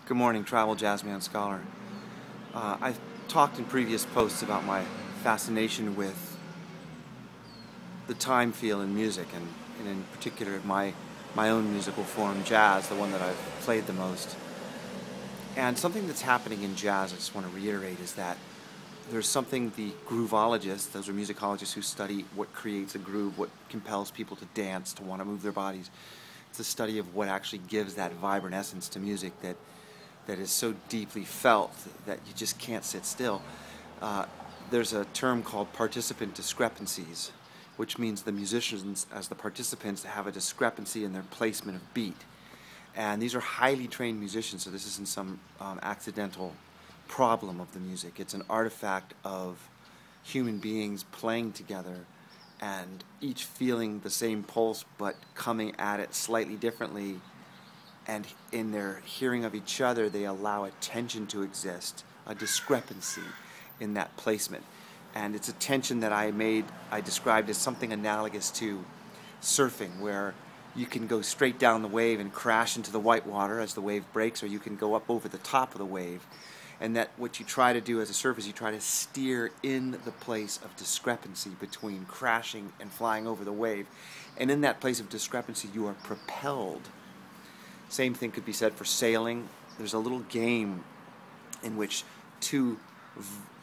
Good morning, Travel Jazzman Scholar. I've talked in previous posts about my fascination with the time feel in music, and in particular my own musical form, jazz, the one that I've played the most. And something that's happening in jazz, I just want to reiterate, is that there's something the groovologists, those are musicologists who study what creates a groove, what compels people to dance, to want to move their bodies. It's a study of what actually gives that vibrant essence to music that is so deeply felt that you just can't sit still. There's a term called participant discrepancies, which means the musicians, as the participants, have a discrepancy in their placement of beat. And these are highly trained musicians, so this isn't some accidental problem of the music. It's an artifact of human beings playing together and each feeling the same pulse but coming at it slightly differently. And in their hearing of each other, they allow a tension to exist, a discrepancy in that placement. And it's a tension that I described as something analogous to surfing, where you can go straight down the wave and crash into the white water as the wave breaks, or you can go up over the top of the wave. And that what you try to do as a surfer is you try to steer in the place of discrepancy between crashing and flying over the wave. And in that place of discrepancy, you are propelled. Same thing could be said for sailing. There's a little game in which two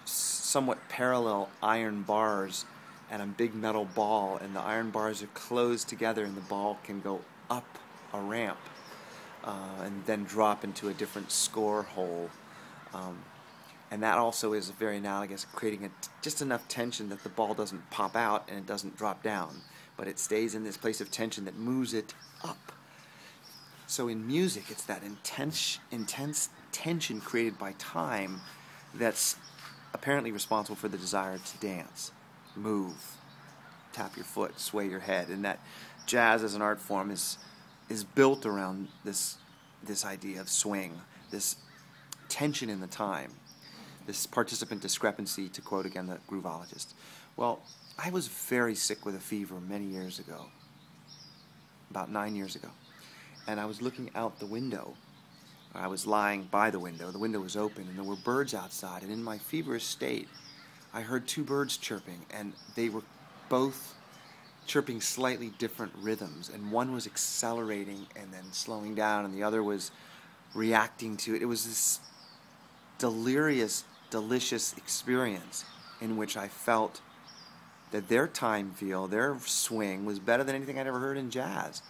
somewhat parallel iron bars and a big metal ball, and the iron bars are closed together and the ball can go up a ramp and then drop into a different score hole. And that also is very analogous, creating just enough tension that the ball doesn't pop out and it doesn't drop down, but it stays in this place of tension that moves it up. So in music, it's that intense tension created by time that's apparently responsible for the desire to dance, move, tap your foot, sway your head. And that jazz as an art form is built around this idea of swing, this tension in the time, this participant discrepancy, to quote again the groovologist. Well, I was very sick with a fever many years ago, about 9 years ago. And I was looking out the window. I was lying by the window. The window was open, and there were birds outside. And in my feverish state, I heard two birds chirping, and they were both chirping slightly different rhythms. And one was accelerating and then slowing down, and the other was reacting to it. It was this delirious, delicious experience in which I felt that their time feel, their swing, was better than anything I'd ever heard in jazz.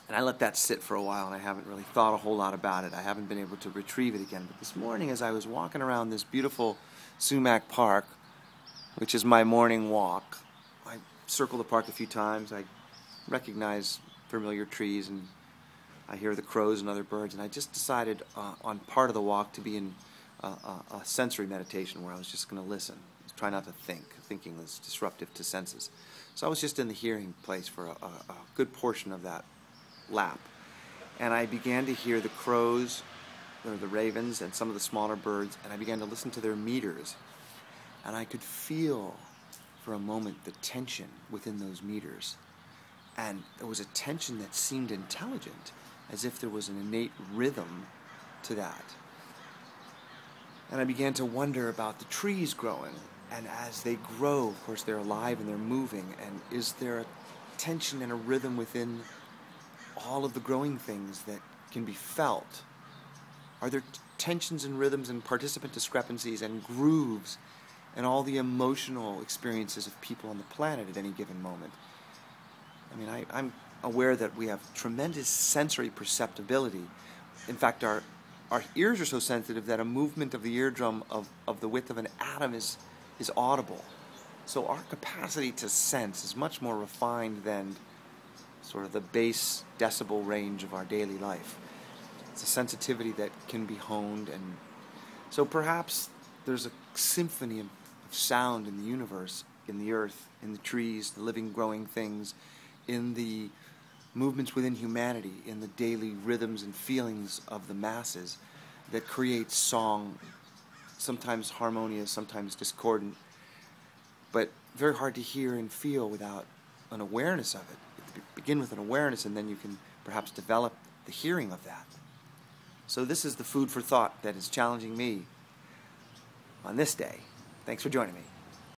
And I let that sit for a while, and I haven't really thought a whole lot about it. I haven't been able to retrieve it again. But this morning, as I was walking around this beautiful sumac park, which is my morning walk, I circle the park a few times. I recognize familiar trees, and I hear the crows and other birds. And I just decided on part of the walk to be in a sensory meditation where I was just going to listen. Try not to think. Thinking is disruptive to senses. So I was just in the hearing place for a good portion of that lap, and I began to hear the crows, or the ravens, and some of the smaller birds, and I began to listen to their meters, and I could feel for a moment the tension within those meters, and there was a tension that seemed intelligent, as if there was an innate rhythm to that. And I began to wonder about the trees growing, and as they grow, of course, they're alive and they're moving, and is there a tension and a rhythm within all of the growing things that can be felt? Are there tensions and rhythms and participant discrepancies and grooves and all the emotional experiences of people on the planet at any given moment? I mean, I'm aware that we have tremendous sensory perceptibility. In fact, our ears are so sensitive that a movement of the eardrum of the width of an atom is audible. So our capacity to sense is much more refined than sort of the base decibel range of our daily life. It's a sensitivity that can be honed, and so perhaps there's a symphony of sound in the universe, in the earth, in the trees, the living, growing things, in the movements within humanity, in the daily rhythms and feelings of the masses that create song, sometimes harmonious, sometimes discordant, but very hard to hear and feel without an awareness of it. Begin with an awareness, and then you can perhaps develop the hearing of that. So this is the food for thought that is challenging me on this day. Thanks for joining me.